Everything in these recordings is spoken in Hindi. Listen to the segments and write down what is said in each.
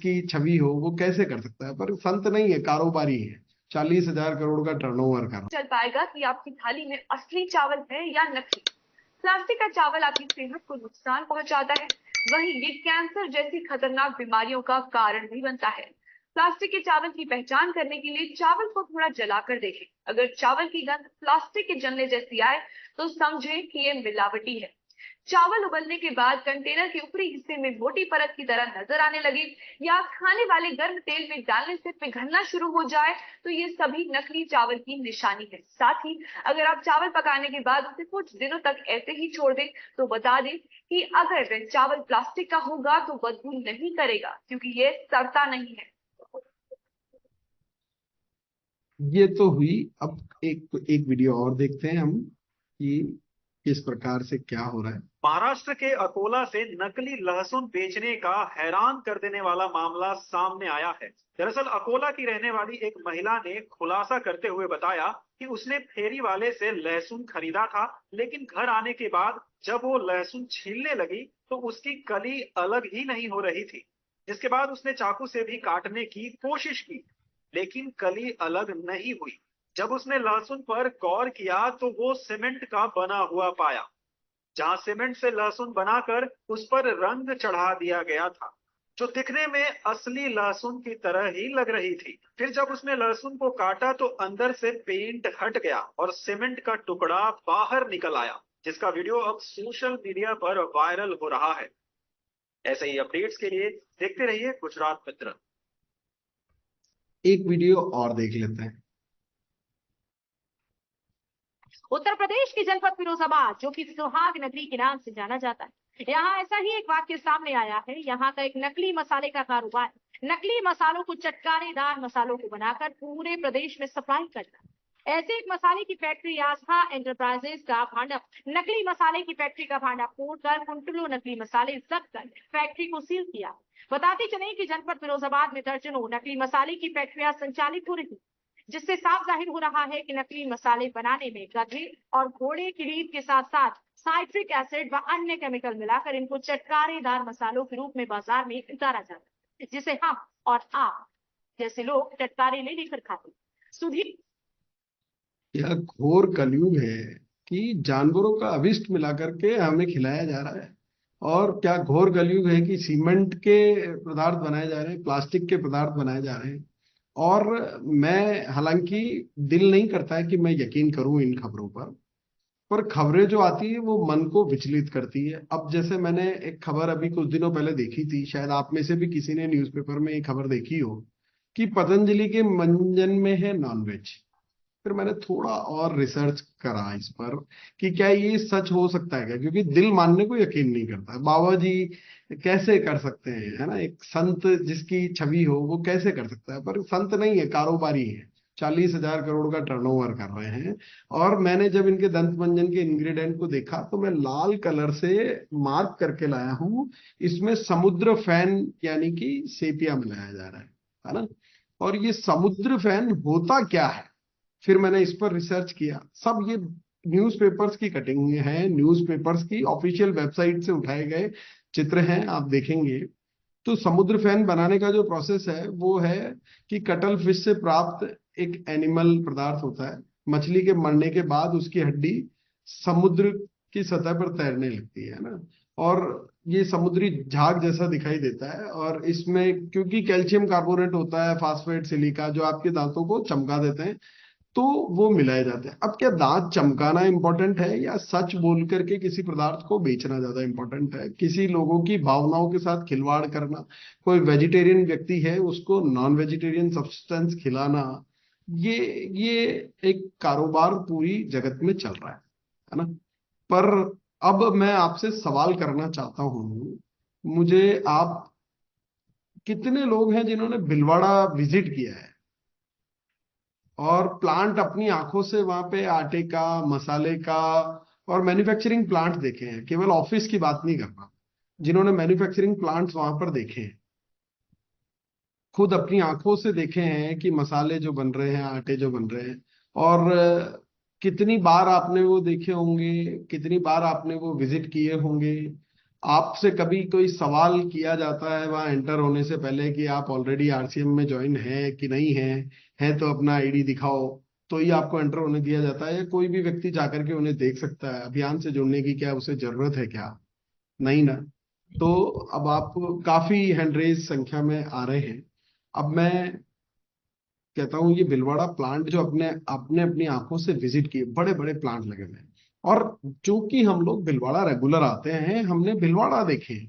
जिसकी छवि हो वो कैसे कर सकता है? पर संत नहीं है, कारोबारी है, 40,000 करोड़ का टर्नओवर कर रहा चल पाएगा कि आपकी थाली में असली चावल है या नकली। प्लास्टिक का चावल आपकी सेहत को नुकसान पहुंचाता है, वहीं ये कैंसर जैसी खतरनाक बीमारियों का कारण भी बनता है। प्लास्टिक के चावल की पहचान करने के लिए चावल को थोड़ा जलाकर देखें। अगर चावल की गंध प्लास्टिक के जलने जैसी आए तो समझें कि ये मिलावटी है। चावल उबलने के बाद कंटेनर के ऊपरी हिस्से में मोटी परत की तरह नजर आने लगे या खाने वाले गर्म तेल में डालने से पिघलना शुरू हो जाए तो ये सभी नकली चावल की निशानी है। साथ ही अगर आप चावल पकाने के बाद उसे कुछ दिनों तक ऐसे ही छोड़ दें तो बता दें कि अगर वह चावल प्लास्टिक का होगा तो बदबू नहीं करेगा, क्योंकि ये सड़ता नहीं है। ये तो हुई। अब एक वीडियो और देखते हैं हम कि किस प्रकार से क्या हो रहा है। महाराष्ट्र के अकोला से नकली लहसुन बेचने का हैरान कर देने वाला मामला सामने आया है। दरअसल अकोला की रहने वाली एक महिला ने खुलासा करते हुए बताया कि उसने फेरी वाले से लहसुन खरीदा था, लेकिन घर आने के बाद जब वो लहसुन छीलने लगी तो उसकी कली अलग ही नहीं हो रही थी। जिसके बाद उसने चाकू से भी काटने की कोशिश की, लेकिन कली अलग नहीं हुई। जब उसने लहसुन पर गौर किया तो वो सीमेंट का बना हुआ पाया, जहां सीमेंट से लहसुन बनाकर उस पर रंग चढ़ा दिया गया था, जो दिखने में असली लहसुन की तरह ही लग रही थी। फिर जब उसने लहसुन को काटा तो अंदर से पेंट हट गया और सीमेंट का टुकड़ा बाहर निकल आया, जिसका वीडियो अब सोशल मीडिया पर वायरल हो रहा है। ऐसे ही अपडेट्स के लिए देखते रहिए गुजरात मित्र। एक वीडियो और देख लेते हैं। उत्तर प्रदेश के जनपद फिरोजाबाद, जो कि सुहाग नगरी के नाम से जाना जाता है, यहाँ ऐसा ही एक वाक्य सामने आया है। यहाँ का एक नकली मसाले का कारोबार, नकली मसालों को चटकारेदार मसालों को बनाकर पूरे प्रदेश में सप्लाई करता। ऐसे एक मसाले की फैक्ट्री आस्था एंटरप्राइजेज का भांडा, नकली मसाले की फैक्ट्री का भांडा फोड़कर कुंटलों नकली मसाले जब्त कर फैक्ट्री को सील किया। बताते चले कि जनपद फिरोजाबाद में दर्जनों नकली मसाले की फैक्ट्रियां संचालित हो रही, जिससे साफ जाहिर हो रहा है कि नकली मसाले बनाने में गधे और घोड़े की रीत के साथ साथ साइट्रिक एसिड व अन्य केमिकल मिलाकर इनको चटकारेदार मसालों के रूप में बाजार में उतारा जाता है, जिसे हम और आप जैसे लोग चटकारे ले लेकर खाते। सुधीर, यह घोर कलयुग है कि जानवरों का अभिष्ट मिला करके हमें खिलाया जा रहा है। और क्या घोर कलयुग है कि सीमेंट के पदार्थ बनाए जा रहे हैं, प्लास्टिक के पदार्थ बनाए जा रहे हैं। और मैं हालांकि दिल नहीं करता है कि मैं यकीन करूं इन खबरों पर खबरें जो आती है वो मन को विचलित करती है। अब जैसे मैंने एक खबर अभी कुछ दिनों पहले देखी थी, शायद आप में से भी किसी ने न्यूज़पेपर में एक खबर देखी हो कि पतंजलि के मंजन में है नॉनवेज। फिर मैंने थोड़ा और रिसर्च करा इस पर कि क्या ये सच हो सकता है क्या, क्योंकि दिल मानने को यकीन नहीं करता है। बाबा जी कैसे कर सकते हैं, है ना? एक संत जिसकी छवि हो वो कैसे कर सकता है? पर संत नहीं है, कारोबारी है, 40,000 करोड़ का टर्नओवर कर रहे हैं। और मैंने जब इनके दंत मंजन के इंग्रेडिएंट को देखा तो मैं लाल कलर से मार्क करके लाया हूं, इसमें समुद्र फैन यानी कि सेपिया मिलाया जा रहा है ना? और ये समुद्र फैन होता क्या है? फिर मैंने इस पर रिसर्च किया। सब ये न्यूज़पेपर्स की कटिंग है, न्यूज़पेपर्स की ऑफिशियल वेबसाइट से उठाए गए चित्र हैं, आप देखेंगे। तो समुद्र फैन बनाने का जो प्रोसेस है वो है कि कटल फिश से प्राप्त एक एनिमल पदार्थ होता है। मछली के मरने के बाद उसकी हड्डी समुद्र की सतह पर तैरने लगती है ना, और ये समुद्री झाग जैसा दिखाई देता है। और इसमें क्योंकि कैल्शियम कार्बोनेट होता है, फास्फेट सिलिका, जो आपके दांतों को चमका देते हैं, तो वो मिलाए जाते हैं। अब क्या दांत चमकाना इंपॉर्टेंट है या सच बोल करके किसी पदार्थ को बेचना ज्यादा इंपॉर्टेंट है? किसी लोगों की भावनाओं के साथ खिलवाड़ करना, कोई वेजिटेरियन व्यक्ति है उसको नॉन वेजिटेरियन सब्सटेंस खिलाना, ये ये एक कारोबार पूरी जगत में चल रहा है ना? पर अब मैं आपसे सवाल करना चाहता हूँ, मुझे आप, कितने लोग हैं जिन्होंने भिलवाड़ा विजिट किया है और प्लांट अपनी आंखों से वहां पे आटे का, मसाले का और मैन्युफैक्चरिंग प्लांट देखे हैं? केवल ऑफिस की बात नहीं कर रहा, जिन्होंने मैन्युफैक्चरिंग प्लांट्स वहां पर देखे हैं, खुद अपनी आंखों से देखे हैं कि मसाले जो बन रहे हैं, आटे जो बन रहे हैं। और कितनी बार आपने वो देखे होंगे, कितनी बार आपने वो विजिट किए होंगे। आपसे कभी कोई सवाल किया जाता है वहां एंटर होने से पहले कि आप ऑलरेडी आरसीएम में ज्वाइन है कि नहीं है तो अपना आईडी दिखाओ, तो ही आपको एंटर होने दिया जाता है, या कोई भी व्यक्ति जाकर के उन्हें देख सकता है? अभियान से जुड़ने की क्या उसे जरूरत है क्या? नहीं ना। तो अब आप काफी हैंड रेज संख्या में आ रहे हैं। अब मैं कहता हूँ ये भीलवाड़ा प्लांट जो अपने आपने अपनी आंखों से विजिट किए, बड़े बड़े प्लांट लगे हुए हैं, और चूंकि हम लोग भीलवाड़ा रेगुलर आते हैं, हमने भीलवाड़ा देखे हैं।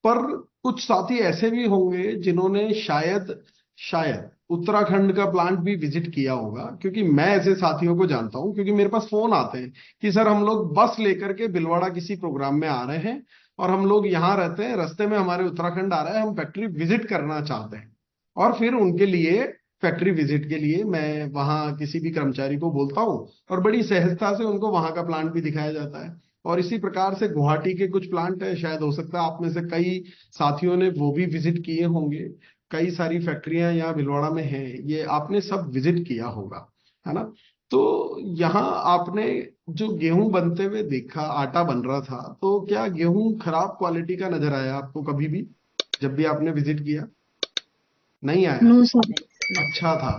पर कुछ साथी ऐसे भी होंगे जिन्होंने शायद शायद उत्तराखंड का प्लांट भी विजिट किया होगा, क्योंकि मैं ऐसे साथियों को जानता हूं, क्योंकि मेरे पास फोन आते हैं कि सर हम लोग बस लेकर के भीलवाड़ा किसी प्रोग्राम में आ रहे हैं और हम लोग यहाँ रहते हैं, रास्ते में हमारे उत्तराखंड आ रहा है, हम फैक्ट्री विजिट करना चाहते हैं। और फिर उनके लिए फैक्ट्री विजिट के लिए मैं वहां किसी भी कर्मचारी को बोलता हूँ और बड़ी सहजता से उनको वहां का प्लांट भी दिखाया जाता है। और इसी प्रकार से गुवाहाटी के कुछ प्लांट है, शायद हो सकता है आप में से कई साथियों ने वो भी विजिट किए होंगे। कई सारी फैक्ट्रियां यहाँ भीलवाड़ा में हैं, ये आपने सब विजिट किया होगा, है ना। तो यहाँ आपने जो गेहूं बनते हुए देखा, आटा बन रहा था, तो क्या गेहूं खराब क्वालिटी का नजर आया आपको कभी भी, जब भी आपने विजिट किया? नहीं आया? No sir. अच्छा था।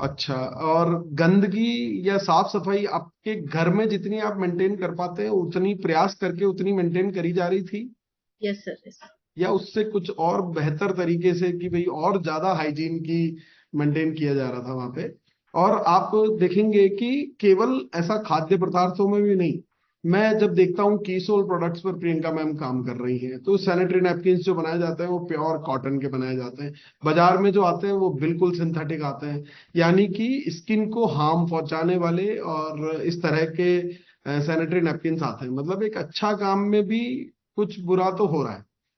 अच्छा, और गंदगी या साफ सफाई आपके घर में जितनी आप मेंटेन कर पाते हैं उतनी प्रयास करके उतनी मेंटेन करी जा रही थी, यस सर। या उससे कुछ और बेहतर तरीके से कि भाई और ज्यादा हाइजीन की मेंटेन किया जा रहा था वहां पे? और आप देखेंगे कि केवल ऐसा खाद्य पदार्थों में भी नहीं, मैं जब देखता हूँ कीसोल प्रोडक्ट्स पर प्रियंका मैम काम कर रही हैं, तो सैनिटरी नैपकिन्स जो बनाए जाते हैं वो प्योर कॉटन के बनाए जाते हैं। बाजार में जो आते हैं वो बिल्कुल सिंथेटिक आते हैं, यानी कि स्किन को हार्म पहुंचाने वाले और इस तरह के सैनिटरी नैपकिन्स आते हैं। मतलब एक अच्छा काम में भी कुछ बुरा तो हो रहा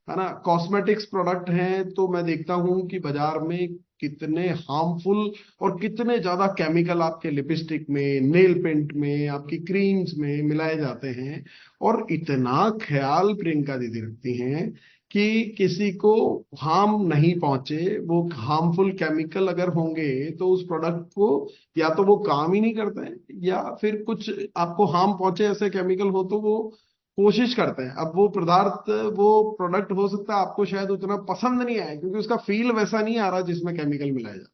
है ना। कॉस्मेटिक्स प्रोडक्ट हैं तो मैं देखता हूँ कि बाजार में कितने हार्मफुल और कितने ज्यादा केमिकल आपके लिपस्टिक में, नेल पेंट में, आपकी क्रीम्स में मिलाए जाते हैं। और इतना ख्याल प्रियंका दीदी रखती हैं कि किसी को हार्म नहीं पहुंचे। वो हार्मफुल केमिकल अगर होंगे तो उस प्रोडक्ट को या तो वो काम ही नहीं करते हैं, या फिर कुछ आपको हार्म पहुंचे ऐसे केमिकल हो तो वो कोशिश करते हैं। अब वो पदार्थ, वो प्रोडक्ट हो सकता है आपको शायद उतना पसंद नहीं आए, क्योंकि उसका फील वैसा नहीं आ रहा जिसमें केमिकल मिलाया जाए।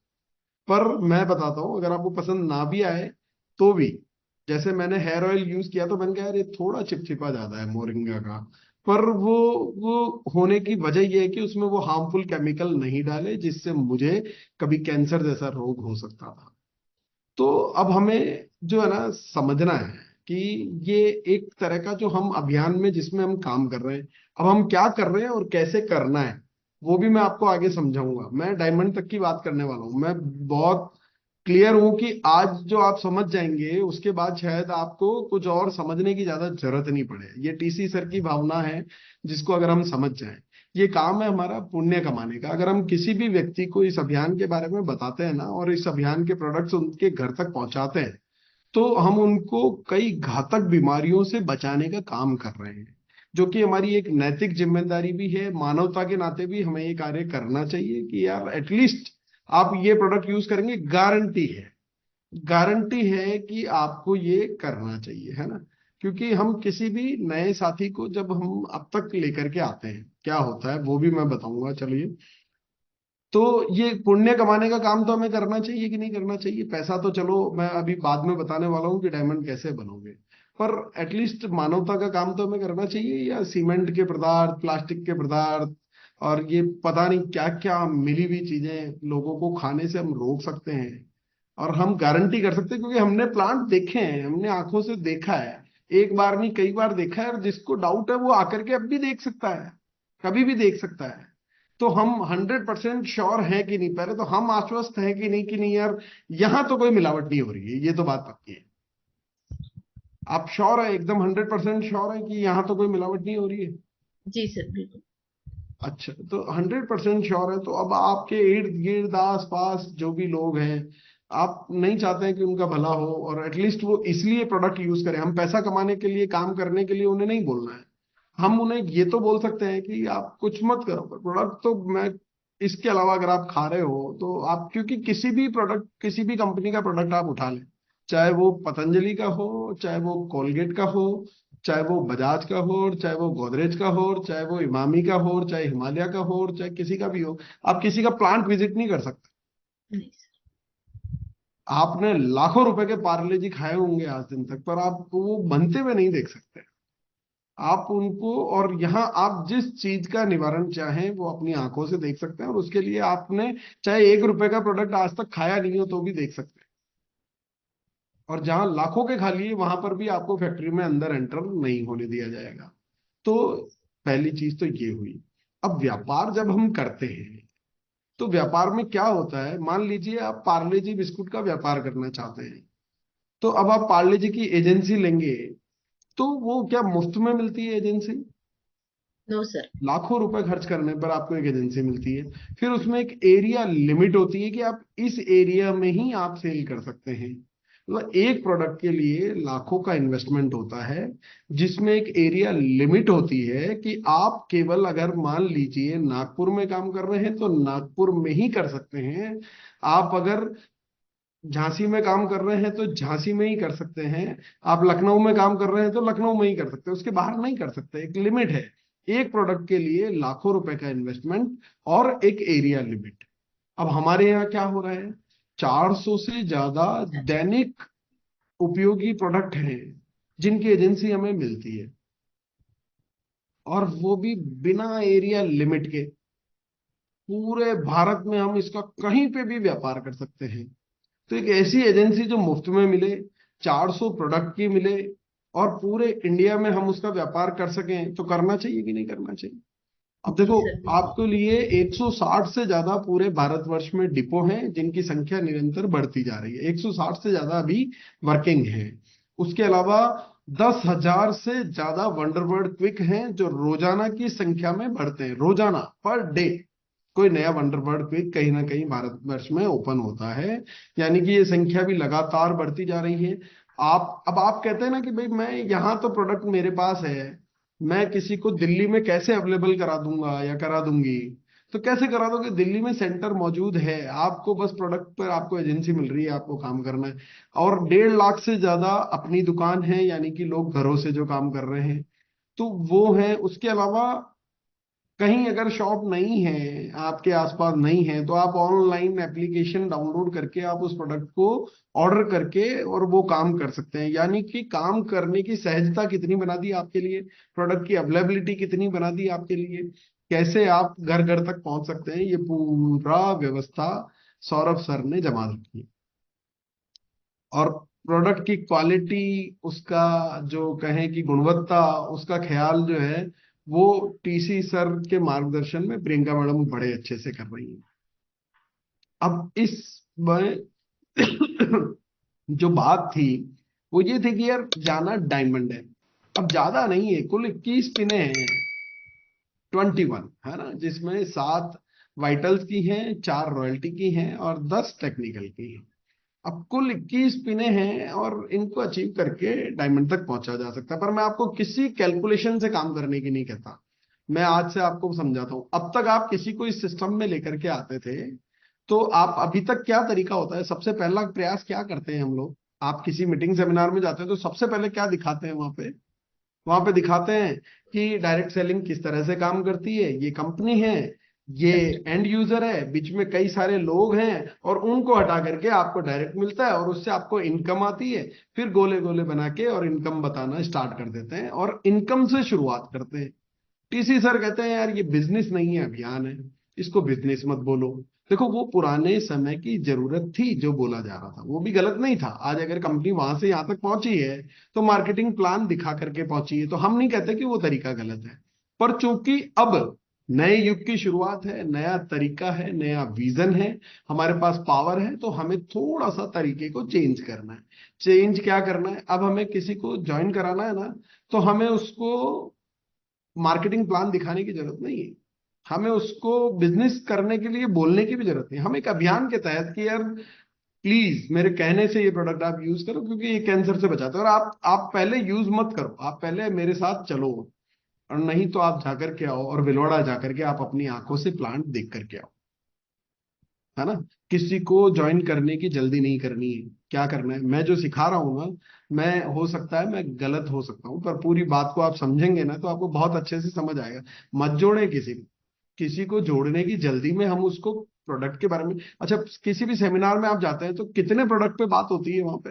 पर मैं बताता हूँ, अगर आपको पसंद ना भी आए तो भी, जैसे मैंने हेयर ऑयल यूज किया तो मैंने कहा यार ये थोड़ा चिपचिपा ज्यादा है मोरिंगा का, पर वो होने की वजह ये है कि उसमें वो हार्मफुल केमिकल नहीं डाले जिससे मुझे कभी कैंसर जैसा रोग हो सकता था। तो अब हमें जो है ना समझना है कि ये एक तरह का जो हम अभियान में जिसमें हम काम कर रहे हैं, अब हम क्या कर रहे हैं और कैसे करना है वो भी मैं आपको आगे समझाऊंगा। मैं डायमंड तक की बात करने वाला हूँ। मैं बहुत क्लियर हूं कि आज जो आप समझ जाएंगे उसके बाद शायद आपको कुछ और समझने की ज्यादा जरूरत नहीं पड़े। ये टीसी सर की भावना है जिसको अगर हम समझ जाएं, ये काम है हमारा पुण्य कमाने का। अगर हम किसी भी व्यक्ति को इस अभियान के बारे में बताते हैं ना, और इस अभियान के प्रोडक्ट्स उनके घर तक पहुंचाते हैं, तो हम उनको कई घातक बीमारियों से बचाने का काम कर रहे हैं, जो कि हमारी एक नैतिक जिम्मेदारी भी है। मानवता के नाते भी हमें ये कार्य करना चाहिए कि यार एटलीस्ट आप ये प्रोडक्ट यूज करेंगे, गारंटी है कि आपको ये करना चाहिए, है ना। क्योंकि हम किसी भी नए साथी को जब हम अब तक लेकर के आते हैं, क्या होता है वो भी मैं बताऊंगा, चलिए। तो ये पुण्य कमाने का काम तो हमें करना चाहिए कि नहीं करना चाहिए? पैसा तो चलो मैं अभी बाद में बताने वाला हूँ कि डायमंड कैसे बनोगे, पर एटलीस्ट मानवता का काम तो हमें करना चाहिए। या सीमेंट के पदार्थ, प्लास्टिक के पदार्थ और ये पता नहीं क्या क्या मिली हुई चीजें लोगों को खाने से हम रोक सकते हैं, और हम गारंटी कर सकते हैं क्योंकि हमने प्लांट देखे हैं, हमने आंखों से देखा है, एक बार नहीं कई बार देखा है। और जिसको डाउट है वो आकर के अब भी देख सकता है, कभी भी देख सकता है। तो हम 100% श्योर हैं कि नहीं, पहले तो हम आश्वस्त हैं कि नहीं यार यहाँ तो कोई मिलावट नहीं हो रही है, ये तो बात पक्की है। आप श्योर है, एकदम 100% श्योर है कि यहाँ तो कोई मिलावट नहीं हो रही है? जी सर बिल्कुल। अच्छा, तो 100% श्योर है तो अब आपके इर्द गिर्द आस पास जो भी लोग हैं, आप नहीं चाहते हैं कि उनका भला हो, और एटलीस्ट वो इसलिए प्रोडक्ट यूज करें। हम पैसा कमाने के लिए, काम करने के लिए उन्हें नहीं बोलना है। हम उन्हें ये तो बोल सकते हैं कि आप कुछ मत करो, पर प्रोडक्ट तो मैं, इसके अलावा अगर आप खा रहे हो तो आप, क्योंकि किसी भी प्रोडक्ट, किसी भी कंपनी का प्रोडक्ट आप उठा लें, चाहे वो पतंजलि का हो, चाहे वो कोलगेट का हो, चाहे वो बजाज का हो, और चाहे वो गोदरेज का हो, और चाहे वो इमामी का हो, और चाहे हिमालय का हो, और चाहे किसी का भी हो। आप किसी का प्लांट विजिट नहीं कर सकते। नहीं सर। आपने लाखों रुपए के पार्ले जी खाए होंगे आज दिन तक, पर आप वो बनते हुए नहीं देख सकते। आप उनको, और यहाँ आप जिस चीज का निवारण चाहें वो अपनी आंखों से देख सकते हैं, और उसके लिए आपने चाहे 1 रुपए का प्रोडक्ट आज तक खाया नहीं हो तो भी देख सकते हैं। और जहां लाखों के खा लिए वहां पर भी आपको फैक्ट्री में अंदर एंटर नहीं होने दिया जाएगा। तो पहली चीज तो ये हुई। अब व्यापार जब हम करते हैं तो व्यापार में क्या होता है, मान लीजिए आप पार्ले जी बिस्कुट का व्यापार करना चाहते हैं, तो अब आप पार्ले जी की एजेंसी लेंगे, तो वो क्या मुफ्त में मिलती है एजेंसी? No sir. लाखों रुपए खर्च करने पर आपको एक एजेंसी मिलती है। फिर उसमें एक एरिया लिमिट होती है कि आप इस एरिया में ही आप सेल कर सकते हैं। मतलब एक प्रोडक्ट के लिए लाखों का इन्वेस्टमेंट होता है, जिसमें एक एरिया लिमिट होती है कि आप केवल, अगर मान लीजिए नागपुर में काम कर रहे हैं तो नागपुर में ही कर सकते हैं। आप अगर झांसी में काम कर रहे हैं तो झांसी में ही कर सकते हैं। आप लखनऊ में काम कर रहे हैं तो लखनऊ में ही कर सकते हैं, उसके बाहर नहीं कर सकते। एक लिमिट है। एक प्रोडक्ट के लिए लाखों रुपए का इन्वेस्टमेंट और एक एरिया लिमिट। अब हमारे यहाँ क्या हो रहा है, 400 से ज्यादा दैनिक उपयोगी प्रोडक्ट हैं जिनकी एजेंसी हमें मिलती है, और वो भी बिना एरिया लिमिट के। पूरे भारत में हम इसका कहीं पे भी व्यापार कर सकते हैं। तो एक ऐसी एजेंसी जो मुफ्त में मिले, 400 प्रोडक्ट की मिले, और पूरे इंडिया में हम उसका व्यापार कर सकें, तो करना चाहिए कि नहीं करना चाहिए? अब जी देखो, सर बिल्कुल। आपके लिए 160 से ज्यादा पूरे भारतवर्ष में डिपो हैं जिनकी संख्या निरंतर बढ़ती जा रही है। 160 से ज्यादा अभी वर्किंग है। उसके अलावा 10,000 से ज्यादा वंडरबर्ड क्विक हैं जो रोजाना की संख्या में बढ़ते हैं। रोजाना, पर डे कोई नया वंडरबर्ड क्विक कहीं ना कहीं भारतवर्ष में ओपन होता है। यानी कि ये संख्या भी लगातार बढ़ती जा रही है। आप कहते हैं ना कि भाई मैं यहाँ तो प्रोडक्ट मेरे पास है, मैं किसी को दिल्ली में कैसे अवेलेबल करा दूंगा या करा दूंगी? तो कैसे करा दोगे? दिल्ली में सेंटर मौजूद है, आपको बस प्रोडक्ट पर आपको एजेंसी मिल रही है, आपको काम करना है। और 1.5 लाख से ज्यादा अपनी दुकान है, यानी कि लोग घरों से जो काम कर रहे हैं, तो वो है। उसके अलावा कहीं अगर शॉप नहीं है, आपके आसपास नहीं है, तो आप ऑनलाइन एप्लीकेशन डाउनलोड करके आप उस प्रोडक्ट को ऑर्डर करके और वो काम कर सकते हैं। यानी कि काम करने की सहजता कितनी बना दी आपके लिए, प्रोडक्ट की अवेलेबिलिटी कितनी बना दी आपके लिए, कैसे आप घर घर तक पहुंच सकते हैं, ये पूरा व्यवस्था सौरभ सर ने जमा रखी है। और प्रोडक्ट की क्वालिटी, उसका जो कहें कि गुणवत्ता, उसका ख्याल जो है वो टीसी सर के मार्गदर्शन में प्रियंका मैडम बड़े अच्छे से कर रही हैं। अब इस में जो बात थी वो ये थी कि यार जाना डायमंड है। अब ज्यादा नहीं है, कुल 21 पिने हैं, 21 है ना, जिसमें 7 वाइटल्स की हैं, 4 रॉयल्टी की हैं और 10 टेक्निकल की हैं। अब कुल 21 पिने हैं और इनको अचीव करके डायमंड तक पहुंचा जा सकता है। पर मैं आपको किसी कैलकुलेशन से काम करने की नहीं कहता। मैं आज से आपको समझाता हूं। अब तक आप किसी को इस सिस्टम में लेकर के आते थे, तो आप अभी तक क्या तरीका होता है, सबसे पहला प्रयास क्या करते हैं हम लोग? आप किसी मीटिंग सेमिनार में जाते हैं तो सबसे पहले क्या दिखाते हैं वहां पे? वहां पे दिखाते हैं कि डायरेक्ट सेलिंग किस तरह से काम करती है, ये कंपनी है, ये एंड यूजर है, बीच में कई सारे लोग हैं, और उनको हटा करके आपको डायरेक्ट मिलता है और उससे आपको इनकम आती है। फिर गोले गोले बना के और इनकम बताना स्टार्ट कर देते हैं और इनकम से शुरुआत करते हैं। टीसी सर कहते हैं यार ये बिजनेस नहीं है, अभियान है, इसको बिजनेस मत बोलो। देखो, वो पुराने समय की जरूरत थी जो बोला जा रहा था, वो भी गलत नहीं था। आज अगर कंपनी वहां से यहाँ तक पहुंची है तो मार्केटिंग प्लान दिखा करके पहुंची है, तो हम नहीं कहते कि वो तरीका गलत है। पर चूंकि अब नए युग की शुरुआत है, नया तरीका है, नया विजन है, हमारे पास पावर है, तो हमें थोड़ा सा तरीके को चेंज करना है। चेंज क्या करना है? अब हमें किसी को ज्वाइन कराना है ना, तो हमें उसको मार्केटिंग प्लान दिखाने की जरूरत नहीं है। हमें उसको बिजनेस करने के लिए बोलने की भी जरूरत नहीं। हम एक अभियान के तहत कि यार प्लीज मेरे कहने से ये प्रोडक्ट आप यूज करो क्योंकि ये कैंसर से बचाता है, और आप पहले यूज मत करो, आप पहले मेरे साथ चलो, और नहीं तो आप जाकर के आओ और विलवाड़ा जाकर के आप अपनी आंखों से प्लांट देख करके आओ। है ना। किसी को ज्वाइन करने की जल्दी नहीं करनी है। क्या करना है, मैं जो सिखा रहा हूँ ना, मैं हो सकता है मैं गलत हो सकता हूँ, पर पूरी बात को आप समझेंगे ना तो आपको बहुत अच्छे से समझ आएगा। मत जोड़े किसी को जोड़ने की जल्दी में हम उसको प्रोडक्ट के बारे में। अच्छा, किसी भी सेमिनार में आप जाते हैं तो कितने प्रोडक्ट पे बात होती है वहां पे?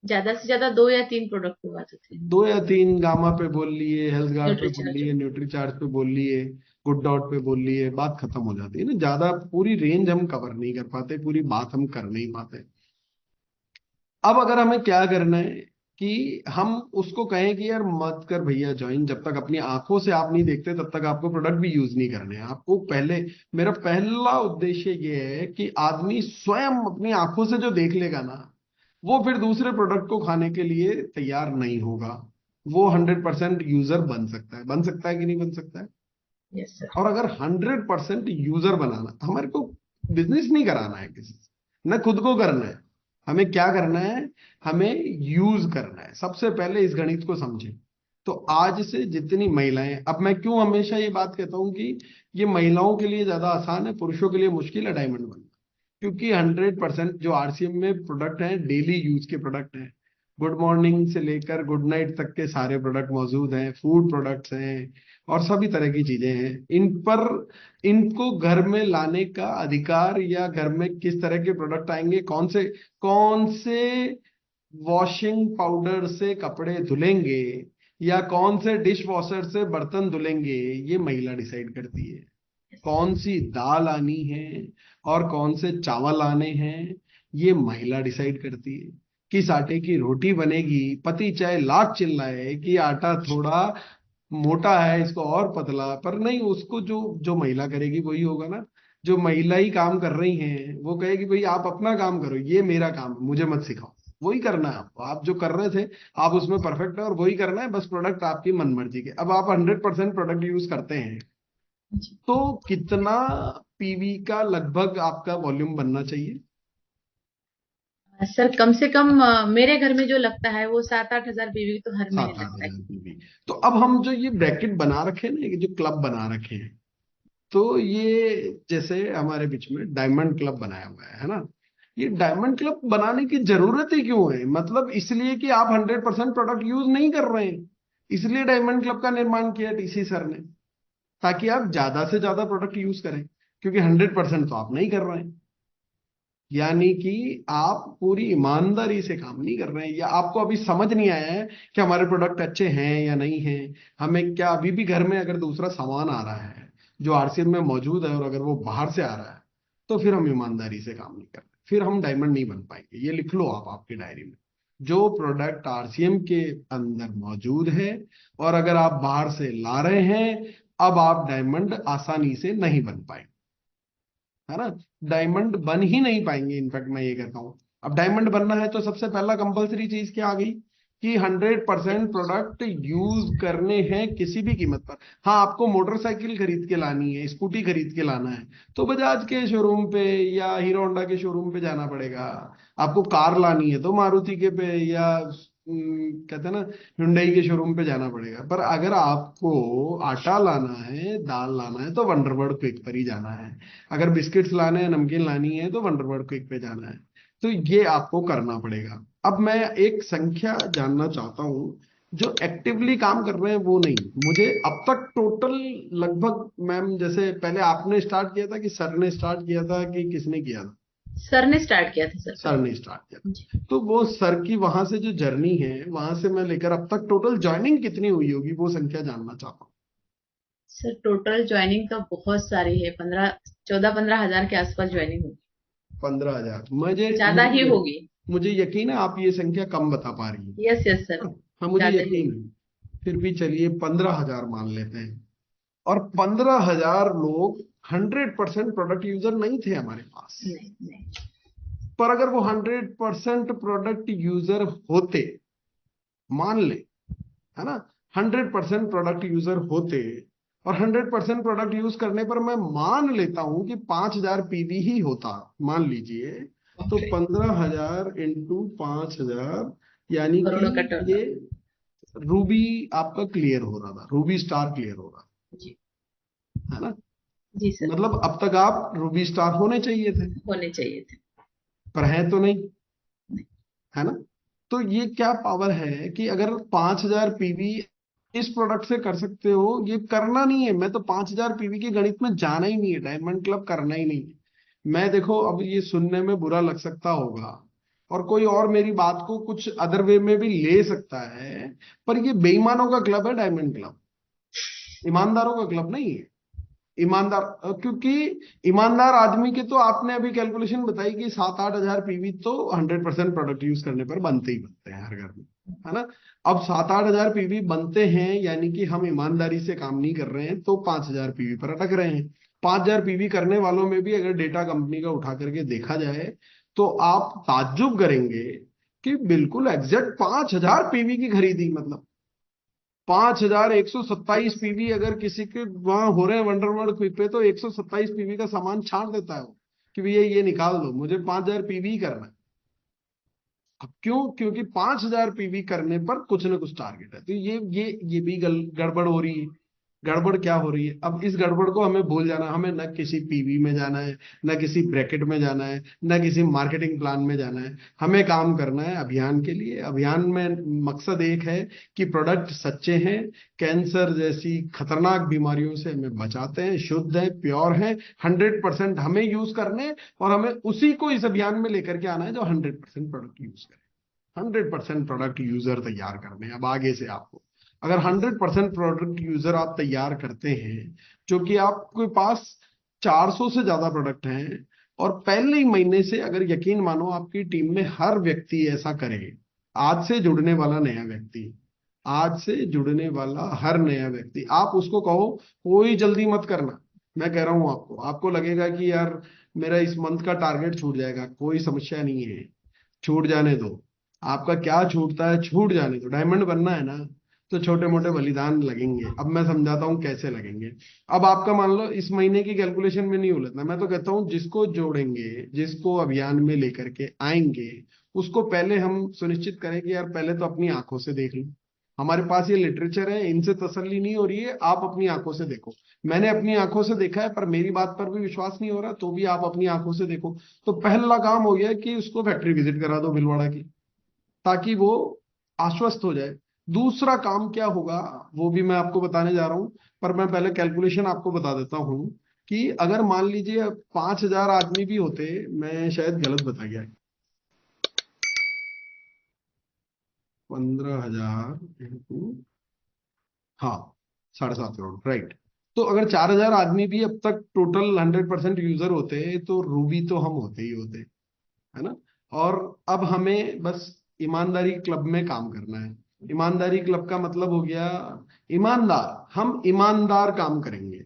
ज्यादा से ज्यादा 2 या 3 प्रोडक्ट पे बात होती है। 2 या 3 गामा पे बोल लिए, हेल्थ गार्ड पे बोल न्यूट्रीचार्ज। लिए, न्यूट्री चार्ज पे बोल लिए, गुड डॉट पे बोल लिए, बात खत्म हो जाती है ना। ज्यादा पूरी रेंज हम कवर नहीं कर पाते, पूरी बात हम कर नहीं पाते। अब अगर हमें क्या करना है कि हम उसको कहें कि यार मत कर भैया ज्वाइन, जब तक अपनी आंखों से आप नहीं देखते तब तक आपको प्रोडक्ट भी यूज नहीं करने हैं। आपको पहले, मेरा पहला उद्देश्य ये है कि आदमी स्वयं अपनी आंखों से जो देख लेगा ना, वो फिर दूसरे प्रोडक्ट को खाने के लिए तैयार नहीं होगा। वो 100% यूजर बन सकता है कि नहीं बन सकता है? Yes sir. और अगर 100% यूजर बनाना, हमारे को बिजनेस नहीं कराना है किसी से, न खुद को करना है। हमें क्या करना है, हमें यूज करना है। सबसे पहले इस गणित को समझें। तो आज से जितनी महिलाएं, अब मैं क्यों हमेशा ये बात कहता हूं कि ये महिलाओं के लिए ज्यादा आसान है, पुरुषों के लिए मुश्किल है डायमंड बनना। क्योंकि 100% जो आरसीएम में प्रोडक्ट हैं, डेली यूज के प्रोडक्ट हैं। गुड मॉर्निंग से लेकर गुड नाइट तक के सारे प्रोडक्ट मौजूद हैं, फूड प्रोडक्ट्स हैं और सभी तरह की चीजें हैं। इन पर, इनको घर में लाने का अधिकार, या घर में किस तरह के प्रोडक्ट आएंगे, कौन से वॉशिंग पाउडर से कपड़े धुलेंगे, या कौन से डिश वॉशर से बर्तन धुलेंगे, ये महिला डिसाइड करती है। कौन सी दाल आनी है और कौन से चावल आने हैं, ये महिला डिसाइड करती है। किस आटे की रोटी बनेगी, पति चाहे लाख चिल्लाए कि आटा थोड़ा मोटा है, इसको और पतला, पर नहीं, उसको जो जो महिला करेगी वही होगा ना। जो महिला ही काम कर रही हैं वो कहेगी भाई आप अपना काम करो, ये मेरा काम है, मुझे मत सिखाओ। वही करना है आपको, आप जो कर रहे थे आप उसमें परफेक्ट है और वही करना है। बस प्रोडक्ट आपकी मन मर्जी के। अब आप 100% प्रोडक्ट यूज करते हैं तो कितना पीवी का लगभग आपका वॉल्यूम बनना चाहिए? सर कम से कम मेरे घर में जो लगता है वो 7-8 हजार बीवी तो हर महीने सात आठ लगता है। हजार पीवी। तो अब हम जो ये ब्रैकेट बना रखे हैं ना, ये जो क्लब बना रखे हैं, तो ये जैसे हमारे बीच में डायमंड क्लब बनाया हुआ है ना। ये डायमंड क्लब बनाने की जरूरत ही क्यों है? मतलब इसलिए कि आप 100% प्रोडक्ट यूज नहीं कर रहे हैं, इसलिए डायमंड क्लब का निर्माण किया टीसी सर ने, ताकि आप ज्यादा से ज्यादा प्रोडक्ट यूज करें। क्योंकि 100% तो आप नहीं कर रहे हैं, यानी कि आप पूरी ईमानदारी से काम नहीं कर रहे हैं, या आपको अभी समझ नहीं आया है कि हमारे प्रोडक्ट अच्छे हैं या नहीं हैं। हमें क्या, अभी भी घर में अगर दूसरा सामान आ रहा है जो आरसीएम में मौजूद है और अगर वो बाहर से आ रहा है, तो फिर हम ईमानदारी से काम नहीं कर रहे, फिर हम डायमंड नहीं बन पाएंगे। ये लिख लो आप आपकी डायरी में। जो प्रोडक्ट आरसीएम के अंदर मौजूद है और अगर आप बाहर से ला रहे हैं, अब आप डायमंड आसानी से नहीं बन पाएंगे, है ना। डायमंड बन ही नहीं पाएंगे। इनफैक्ट मैं ये कहता हूँ, अब डायमंड बनना है तो सबसे पहला कंपलसरी चीज क्या आ गई कि 100% प्रोडक्ट यूज करने हैं किसी भी कीमत पर। हाँ, आपको मोटरसाइकिल खरीद के लानी है, स्कूटी खरीद के लाना है, तो बजाज के शोरूम पे या हीरो होंडा के शोरूम पे जाना पड़ेगा। आपको कार लानी है तो मारुति के पे या कहते हैं ना, हुंडई के शोरूम पे जाना पड़ेगा। पर अगर आपको आटा लाना है, दाल लाना है, तो वंडरबर्ड क्विक पर ही जाना है। अगर बिस्किट्स लाने हैं, नमकीन लानी है, तो वंडरबर्ड क्विक पे जाना है। तो ये आपको करना पड़ेगा। अब मैं एक संख्या जानना चाहता हूं, जो एक्टिवली काम कर रहे हैं वो नहीं, मुझे अब तक टोटल लगभग, मैम जैसे पहले आपने स्टार्ट किया था कि सर ने स्टार्ट किया था कि किसने किया था? सर ने स्टार्ट किया था सर। सर ने स्टार्ट किया था। जी। तो वो सर की वहां से जो जर्नी है, वहां से मैं लेकर अब तक टोटल ज्वाइनिंग कितनी हुई होगी, वो संख्या जानना चाहता हूँ। सर टोटल ज्वाइनिंग तो बहुत सारी है, 14-15 हजार के आसपास ज्वाइनिंग होगी। 15,000? मुझे ज्यादा ही होगी। मुझे यकीन है आप ये संख्या कम बता पा रही हैं। Yes yes sir. हाँ, मुझे ज्यादा ही यकीन है। फिर भी चलिए 15,000 मान लेते हैं। और 15,000 लोग 100% प्रोडक्ट यूजर नहीं थे हमारे पास। नहीं नहीं। पर अगर वो 100% प्रोडक्ट यूजर होते, मान ले, है ना, 100% प्रोडक्ट यूजर होते और 100% प्रोडक्ट यूज करने पर मैं मान लेता हूं कि 5,000 पीवी ही होता, मान लीजिए, तो 15,000 इंटू 5,000, यानी करोड़ों का कि ये रूबी आपका क्लियर हो रहा था, रूबी स्टार क्लियर हो रहा जी। है ना। जी सर, मतलब अब तक आप रूबी स्टार होने चाहिए थे, होने चाहिए थे। पर हैं तो नहीं, है ना। तो ये क्या पावर है कि अगर 5000 पीवी इस प्रोडक्ट से कर सकते हो, ये करना नहीं है। मैं तो 5000 पीवी के गणित में जाना ही नहीं है, डायमंड क्लब करना ही नहीं है। मैं देखो, अब ये सुनने में बुरा लग सकता होगा और कोई और मेरी बात को कुछ अदर वे में भी ले सकता है, पर ये बेईमानों का क्लब है डायमंड क्लब, ईमानदारों का क्लब नहीं है। ईमानदार क्योंकि ईमानदार आदमी के तो आपने अभी कैलकुलेशन बताई कि 7-8 हजार पीवी तो 100% प्रोडक्ट यूज करने पर बनते ही बनते हैं हर घर में, है ना। अब 7-8 हजार पीवी बनते हैं, यानी कि हम ईमानदारी से काम नहीं कर रहे हैं, तो 5000 पीवी पर अटक रहे हैं। 5000 पीवी करने वालों में भी अगर डेटा कंपनी का उठा करके देखा जाए तो आप ताज्जुब करेंगे कि बिल्कुल एग्जैक्ट 5000 पीवी की खरीदी, मतलब 5127 पीवी अगर किसी के वहां हो रहे हैं वंडरवर्ल्ड क्विक पे, तो 127 पीवी का सामान छांट देता है वो कि भैया ये निकाल दो, मुझे 5000 पीवी ही करना है। अब क्यों? क्योंकि 5000 पीवी करने पर कुछ ना कुछ टारगेट है। तो ये भी गड़बड़ हो रही है। गड़बड़ क्या हो रही है? अब इस गड़बड़ को हमें भूल जाना, हमें न किसी पीवी में जाना है, न किसी ब्रैकेट में जाना है, न किसी मार्केटिंग प्लान में जाना है। हमें काम करना है अभियान के लिए। अभियान में मकसद एक है कि प्रोडक्ट सच्चे हैं, कैंसर जैसी खतरनाक बीमारियों से हमें बचाते हैं, शुद्ध है, प्योर है, 100% हमें यूज करने, और हमें उसी को इस अभियान में लेकर के आना है जो 100% प्रोडक्ट यूज करे। 100% प्रोडक्ट यूजर तैयार करने हैं। अब आगे से आपको, अगर 100% प्रोडक्ट यूजर आप तैयार करते हैं, जो कि आपके पास 400 से ज्यादा प्रोडक्ट हैं, और पहले ही महीने से अगर यकीन मानो आपकी टीम में हर व्यक्ति ऐसा करे, आज से जुड़ने वाला नया व्यक्ति, आज से जुड़ने वाला हर नया व्यक्ति, आप उसको कहो कोई जल्दी मत करना। मैं कह रहा हूं आपको, आपको लगेगा कि यार मेरा इस मंथ का टारगेट छूट जाएगा, कोई समस्या नहीं है, छूट जाने दो। आपका क्या छूटता है, छूट जाने दो। डायमंड बनना है ना, तो छोटे मोटे बलिदान लगेंगे। अब मैं समझाता हूँ कैसे लगेंगे। अब आपका मान लो इस महीने की कैलकुलेशन में नहीं उलझना। मैं तो कहता हूँ जिसको जोड़ेंगे, जिसको अभियान में लेकर के आएंगे, उसको पहले हम सुनिश्चित करें कि यार पहले तो अपनी आंखों से देख लो। हमारे पास ये लिटरेचर है, इनसे तसल्ली नहीं हो रही है, आप अपनी आंखों से देखो। मैंने अपनी आंखों से देखा है, पर मेरी बात पर भी विश्वास नहीं हो रहा, तो भी आप अपनी आंखों से देखो। तो पहला काम हो गया कि उसको फैक्ट्री विजिट करा दो भीलवाड़ा की, ताकि वो आश्वस्त हो जाए। दूसरा काम क्या होगा वो भी मैं आपको बताने जा रहा हूं, पर मैं पहले कैलकुलेशन आपको बता देता हूं कि अगर मान लीजिए 5000 आदमी भी होते, मैं शायद गलत बता गया, 15,000 इंटू, हाँ, 7.5 करोड़, राइट। तो अगर 4000 आदमी भी अब तक टोटल 100% यूजर होते, तो रूबी तो हम होते ही होते, है ना। और अब हमें बस ईमानदारी क्लब में काम करना है। ईमानदारी क्लब का मतलब हो गया ईमानदार। हम ईमानदार काम करेंगे।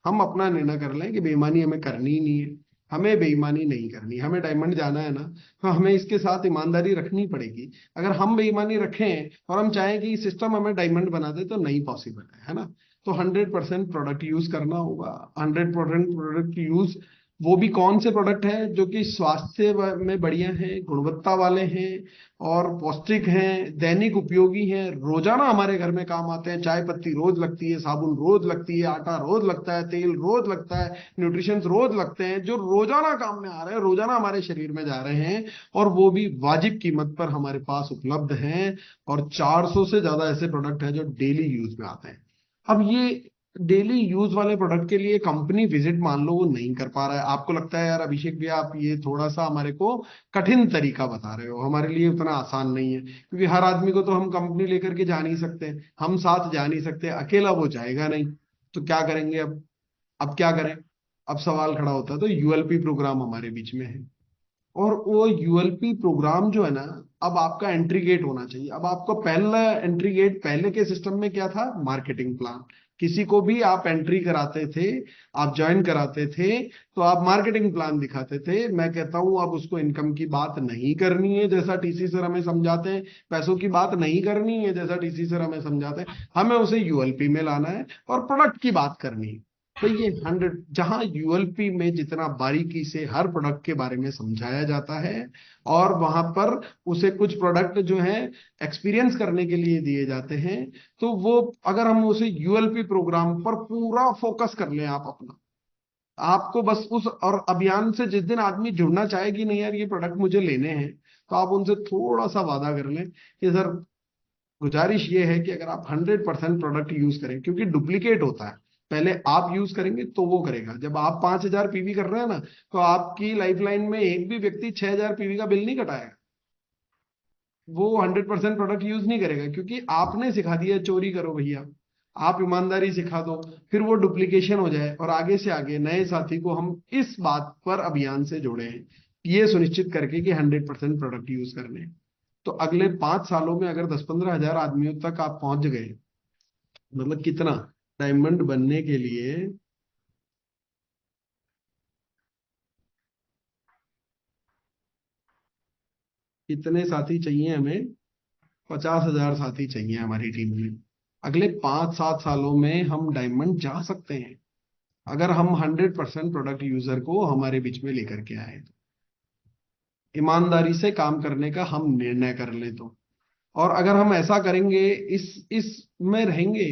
हम अपना निर्णय कर लें कि बेईमानी हमें करनी ही नहीं है, हमें बेईमानी नहीं करनी। हमें डायमंड जाना है ना, तो हमें इसके साथ ईमानदारी रखनी पड़ेगी। अगर हम बेईमानी रखें और हम चाहें कि सिस्टम हमें डायमंड बना दे, तो नहीं पॉसिबल है ना। तो 100% प्रोडक्ट यूज करना होगा। 100% प्रोडक्ट यूज, वो भी कौन से प्रोडक्ट हैं जो कि स्वास्थ्य में बढ़िया हैं, गुणवत्ता वाले हैं, और पौष्टिक हैं, दैनिक उपयोगी हैं, रोजाना हमारे घर में काम आते हैं। चाय पत्ती रोज लगती है, साबुन रोज लगती है, आटा रोज लगता है, तेल रोज लगता है, न्यूट्रिशन रोज लगते हैं, जो रोजाना काम में आ रहे हैं, रोजाना हमारे शरीर में जा रहे हैं, और वो भी वाजिब कीमत पर हमारे पास उपलब्ध हैं। और 400 से ज्यादा ऐसे प्रोडक्ट हैं जो डेली यूज में आते हैं। अब ये डेली यूज वाले प्रोडक्ट के लिए कंपनी विजिट मान लो वो नहीं कर पा रहा है, आपको लगता है यार अभिषेक भैया आप ये थोड़ा सा हमारे को कठिन तरीका बता रहे हो, हमारे लिए उतना आसान नहीं है, क्योंकि हर आदमी को तो हम कंपनी लेकर के जा नहीं सकते, हम साथ जा नहीं सकते, अकेला वो जाएगा नहीं। तो क्या करेंगे अब क्या करें? अब सवाल खड़ा होता है। तो यूएलपी प्रोग्राम हमारे बीच में है, और वो यूएलपी प्रोग्राम जो है ना, अब आपका एंट्री गेट होना चाहिए। अब आपको पहला एंट्री गेट, पहले के सिस्टम में क्या था? Marketing plan. किसी को भी आप एंट्री कराते थे, आप ज्वाइन कराते थे, तो आप मार्केटिंग प्लान दिखाते थे। मैं कहता हूं अब उसको इनकम की बात नहीं करनी है जैसा टीसी सर हमें समझाते हैं, पैसों की बात नहीं करनी है जैसा टीसी सर हमें समझाते हैं, हमें उसे यूएलपी में लाना है और प्रोडक्ट की बात करनी है। तो ये 100, जहां यूएलपी में जितना बारीकी से हर प्रोडक्ट के बारे में समझाया जाता है, और वहां पर उसे कुछ प्रोडक्ट जो है एक्सपीरियंस करने के लिए दिए जाते हैं, तो वो अगर हम उसे यूएलपी प्रोग्राम पर पूरा फोकस कर लें आप अपना, आपको बस उस और अभियान से जिस दिन आदमी जुड़ना चाहे कि नहीं यार ये प्रोडक्ट मुझे लेने हैं, तो आप उनसे थोड़ा सा वादा कर लें कि सर गुजारिश ये है कि अगर आप 100% प्रोडक्ट यूज करें, क्योंकि डुप्लीकेट होता है, पहले आप यूज करेंगे तो वो करेगा। जब आप 5,000 पीवी कर रहे हैं ना, तो आपकी लाइफलाइन में एक भी व्यक्ति 6,000 पीवी का बिल नहीं कटाएगा, वो 100% प्रोडक्ट यूज नहीं करेगा, क्योंकि आपने सिखा दिया चोरी करो भैया, आप ईमानदारी सिखा दो, फिर वो डुप्लीकेशन हो जाए और आगे से आगे नए साथी को हम इस बात पर अभियान से जोड़े हैं, ये सुनिश्चित करके कि 100% प्रोडक्ट यूज करने हैं। तो अगले 5 सालों में अगर 10-15 हजार आदमियों तक आप पहुंच गए, मतलब कितना, डायमंड बनने के लिए कितने साथी चाहिए हमें? 50,000 साथी चाहिए हमारी टीम में। अगले 5-7 सालों में हम डायमंड जा सकते हैं अगर हम 100% प्रोडक्ट यूजर को हमारे बीच में लेकर के आए, ईमानदारी से काम करने का हम निर्णय कर ले तो। और अगर हम ऐसा करेंगे, इस में रहेंगे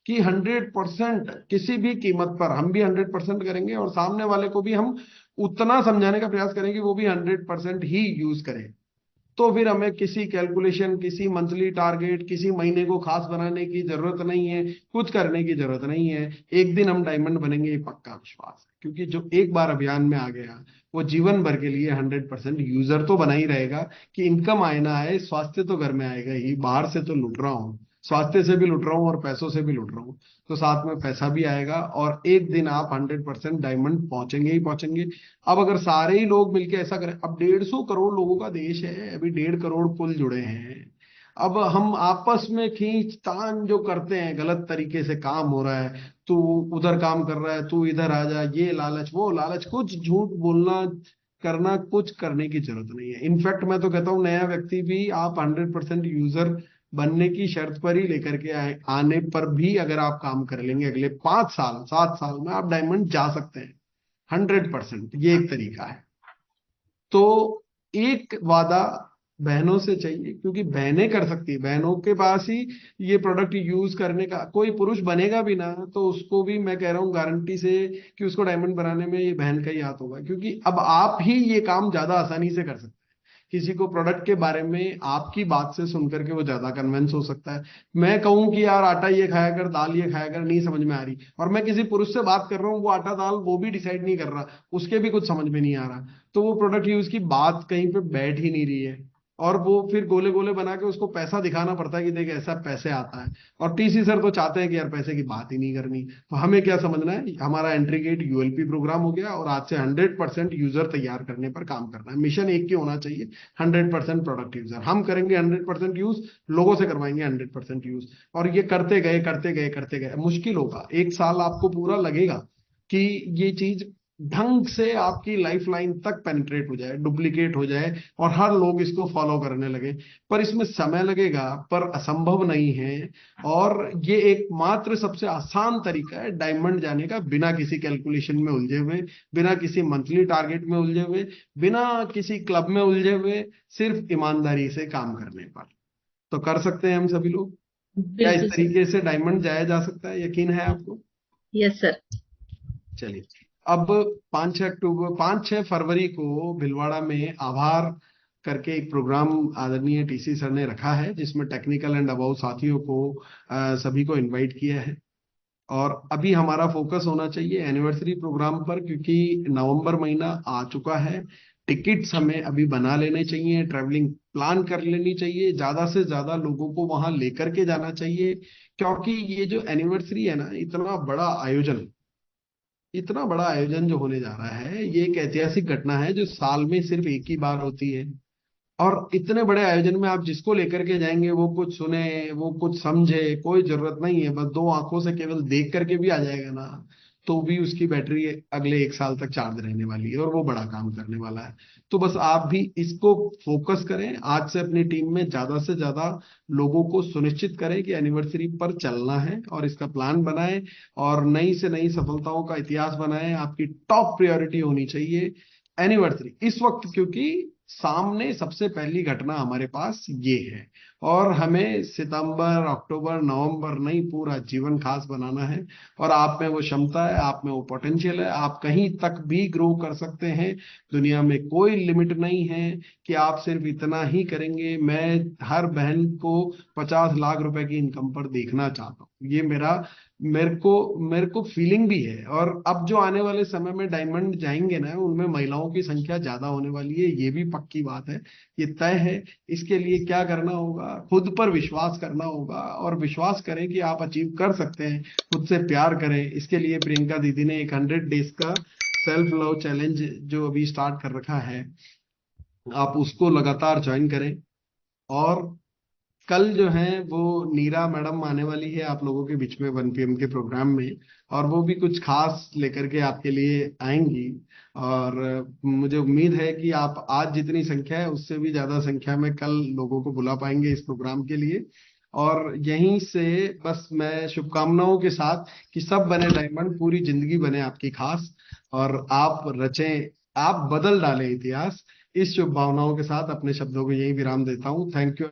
कि 100% किसी भी कीमत पर हम भी 100% करेंगे और सामने वाले को भी हम उतना समझाने का प्रयास करेंगे वो भी 100% ही यूज करे, तो फिर हमें किसी कैलकुलेशन, किसी मंथली टारगेट, किसी महीने को खास बनाने की जरूरत नहीं है, कुछ करने की जरूरत नहीं है। एक दिन हम डायमंड बनेंगे, ये पक्का विश्वास है, क्योंकि जो एक बार अभियान में आ गया वो जीवन भर के लिए 100% यूजर तो बना ही रहेगा। कि इनकम आए ना आए, स्वास्थ्य तो घर में आएगा ही, बाहर से तो लुट रहा हूँ, स्वास्थ्य से भी लुट रहा हूँ और पैसों से भी लुट रहा हूँ, तो साथ में पैसा भी आएगा और एक दिन आप 100% डायमंड पहुंचेंगे ही पहुंचेंगे। अब अगर सारे ही लोग मिलके ऐसा करें, अब 150 करोड़ लोगों का देश है, अभी 1.5 करोड़ पुल जुड़े हैं, अब हम आपस में खींचतान जो करते हैं, गलत तरीके से काम हो रहा है, तू उधर काम कर रहा है, तू इधर आ जा, ये लालच वो लालच, कुछ झूठ बोलना करना, कुछ करने की जरूरत नहीं है। इनफैक्ट मैं तो कहता हूँ नया व्यक्ति भी आप 100% यूजर बनने की शर्त पर ही लेकर के आने पर भी अगर आप काम कर लेंगे, अगले 5 साल 7 साल में आप डायमंड जा सकते हैं 100%। ये एक तरीका है। तो एक वादा बहनों से चाहिए, क्योंकि बहनें कर सकती है, बहनों के पास ही ये प्रोडक्ट यूज करने का, कोई पुरुष बनेगा भी ना तो उसको भी मैं कह रहा हूँ गारंटी से कि उसको डायमंड बनाने में ये बहन का ही हाथ होगा, क्योंकि अब आप ही ये काम ज्यादा आसानी से कर सकते हैं। किसी को प्रोडक्ट के बारे में आपकी बात से सुनकर के वो ज्यादा कन्विंस हो सकता है। मैं कहूं कि यार आटा ये खाया कर, दाल ये खाया कर, नहीं समझ में आ रही, और मैं किसी पुरुष से बात कर रहा हूँ, वो आटा दाल वो भी डिसाइड नहीं कर रहा, उसके भी कुछ समझ में नहीं आ रहा, तो वो प्रोडक्ट यूज की बात कहीं पे बैठ ही नहीं रही है, और वो फिर गोले गोले बना के उसको पैसा दिखाना पड़ता है कि देख ऐसा पैसे आता है। और टीसी सर तो चाहते हैं कि यार पैसे की बात ही नहीं करनी। तो हमें क्या समझना है, हमारा एंट्री गेट यूएलपी प्रोग्राम हो गया और आज से 100% यूजर तैयार करने पर काम करना है। मिशन एक ही होना चाहिए, 100% प्रोडक्ट यूजर। हम करेंगे 100% यूज, लोगों से करवाएंगे 100% यूज, और ये करते गए करते गए करते गए, मुश्किल होगा 1 साल आपको पूरा लगेगा कि ये चीज ढंग से आपकी लाइफ लाइन तक पेनिट्रेट हो जाए, डुप्लीकेट हो जाए और हर लोग इसको फॉलो करने लगे। पर इसमें समय लगेगा, पर असंभव नहीं है। और ये एकमात्र सबसे आसान तरीका है डायमंड जाने का, बिना किसी कैलकुलेशन में उलझे हुए, बिना किसी मंथली टारगेट में उलझे हुए, बिना किसी क्लब में उलझे हुए, सिर्फ ईमानदारी से काम करने पर। तो कर सकते हैं हम सभी लोग क्या इस बिल्कुल सर। तरीके से डायमंड जाया जा सकता है? यकीन है आपको? Yes sir. चलिए, अब 5-6 फरवरी को भिलवाड़ा में आभार करके एक प्रोग्राम आदरणीय टीसी सर ने रखा है, जिसमें टेक्निकल एंड अबाउ साथियों को सभी को इनवाइट किया है। और अभी हमारा फोकस होना चाहिए एनिवर्सरी प्रोग्राम पर, क्योंकि नवंबर महीना आ चुका है। टिकट्स हमें अभी बना लेने चाहिए, ट्रैवलिंग प्लान कर लेनी चाहिए, ज्यादा से ज्यादा लोगों को वहां लेकर के जाना चाहिए, क्योंकि ये जो एनिवर्सरी है ना, इतना बड़ा आयोजन जो होने जा रहा है, ये एक ऐतिहासिक घटना है जो साल में सिर्फ एक ही बार होती है। और इतने बड़े आयोजन में आप जिसको लेकर के जाएंगे वो कुछ सुने, वो कुछ समझे, कोई जरूरत नहीं है। बस 2 आंखों से केवल देख करके भी आ जाएगा ना, तो भी उसकी बैटरी अगले 1 साल तक चार्ज रहने वाली है और वो बड़ा काम करने वाला है। तो बस आप भी इसको फोकस करें, आज से अपनी टीम में ज्यादा से ज्यादा लोगों को सुनिश्चित करें कि एनिवर्सरी पर चलना है और इसका प्लान बनाएं और नई से नई सफलताओं का इतिहास बनाएं। आपकी टॉप प्रायोरिटी होनी चाहिए एनिवर्सरी इस वक्त, क्योंकि सामने सबसे पहली घटना हमारे पास ये है। और हमें सितंबर, अक्टूबर, नवंबर नहीं, पूरा जीवन खास बनाना है। और आप में वो क्षमता है, आप में वो पोटेंशियल है, आप कहीं तक भी ग्रो कर सकते हैं। दुनिया में कोई लिमिट नहीं है कि आप सिर्फ इतना ही करेंगे। मैं हर बहन को 50 लाख रुपए की इनकम पर देखना चाहता हूँ। ये मेरे को फीलिंग भी है। और अब जो आने वाले समय में डायमंड जाएंगे ना, उनमें महिलाओं की संख्या ज्यादा होने वाली है, ये भी पक्की बात है, ये तय है। इसके लिए क्या करना होगा? खुद पर विश्वास करना होगा, और विश्वास करें कि आप अचीव कर सकते हैं। खुद से प्यार करें। इसके लिए प्रियंका दीदी ने एक 100 डेज का सेल्फ लव चैलेंज जो अभी स्टार्ट कर रखा है, आप उसको लगातार ज्वाइन करें। और कल जो है वो नीरा मैडम आने वाली है आप लोगों के बीच में 1 PM के प्रोग्राम में, और वो भी कुछ खास लेकर के आपके लिए आएंगी। और मुझे उम्मीद है कि आप आज जितनी संख्या है उससे भी ज्यादा संख्या में कल लोगों को बुला पाएंगे इस प्रोग्राम के लिए। और यहीं से बस मैं शुभकामनाओं के साथ कि सब बने डायमंड, पूरी जिंदगी बने आपकी खास, और आप रचें, आप बदल डालें इतिहास। इस शुभ भावनाओं के साथ अपने शब्दों को यही विराम देता हूँ। Thank you.